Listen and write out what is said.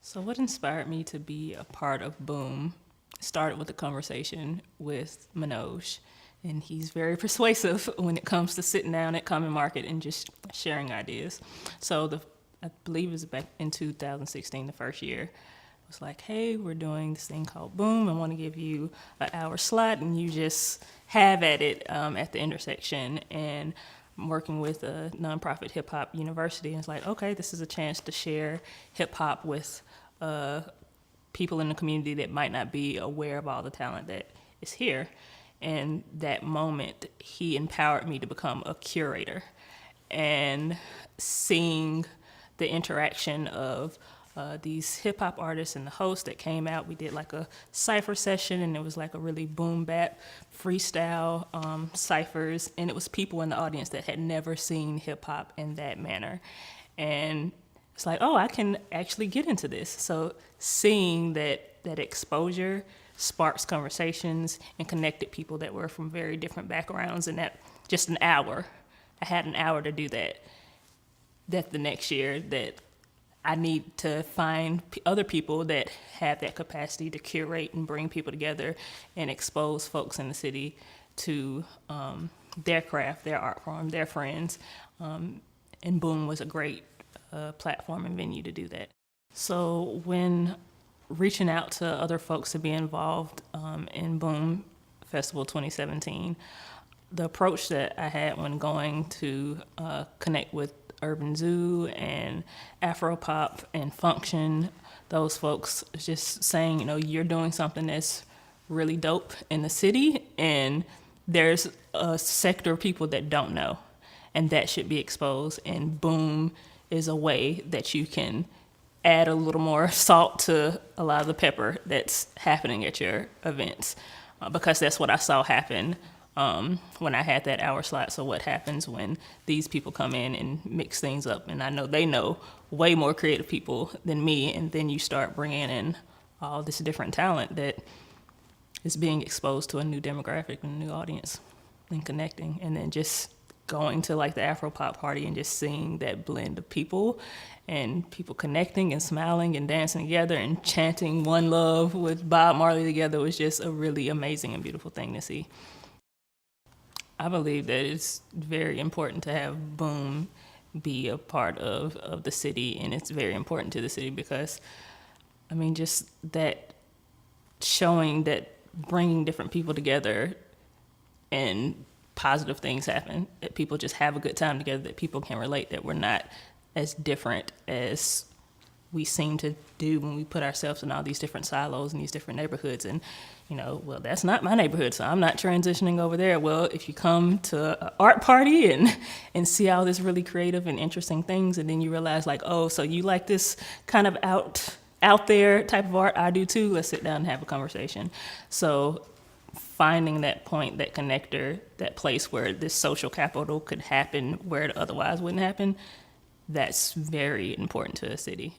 So what inspired me to be a part of Boom started with a conversation with Manoj, and he's very persuasive when it comes to sitting down at Common Market and just sharing ideas. So I believe it was back in 2016, the first year. It was like, hey, we're doing this thing called Boom. I want to give you an hour slot, and you just have at it at the intersection. And I'm working with a nonprofit hip hop university, and it's like, okay, this is a chance to share hip hop with people in the community that might not be aware of all the talent that is here. And that moment, he empowered me to become a curator. And seeing the interaction of these hip hop artists and the host that came out, we did like a cipher session, and it was like a really boom bap freestyle ciphers, and it was people in the audience that had never seen hip hop in that manner. And it's like, oh, I can actually get into this. So seeing that exposure sparks conversations and connected people that were from very different backgrounds, and that just an hour, I had an hour to do that. That the next year that I need to find other people that have that capacity to curate and bring people together and expose folks in the city to their craft, their art form, their friends. And Boom was a great platform and venue to do that. So when reaching out to other folks to be involved in Boom Festival 2017, the approach that I had when going to connect with Urban Zoo and Afropop and Function, those folks just saying, you're doing something that's really dope in the city, and there's a sector of people that don't know, and that should be exposed, and Boom is a way that you can add a little more salt to a lot of the pepper that's happening at your events, because that's what I saw happen when I had that hour slot. So what happens when these people come in and mix things up, and I know they know way more creative people than me, and then you start bringing in all this different talent that is being exposed to a new demographic and a new audience and connecting, and then just going to like the Afropop party and just seeing that blend of people and people connecting and smiling and dancing together and chanting One Love with Bob Marley together was just a really amazing and beautiful thing to see. I believe that it's very important to have Boom be a part of the city, and it's very important to the city because, just that showing that bringing different people together and positive things happen, that people just have a good time together, that people can relate, that we're not as different as we seem to do when we put ourselves in all these different silos and these different neighborhoods. And, well, that's not my neighborhood, so I'm not transitioning over there. Well, if you come to an art party and see all this really creative and interesting things, and then you realize like, oh, so you like this kind of out there type of art, I do too, let's sit down and have a conversation. So finding that point, that connector, that place where this social capital could happen where it otherwise wouldn't happen, that's very important to a city.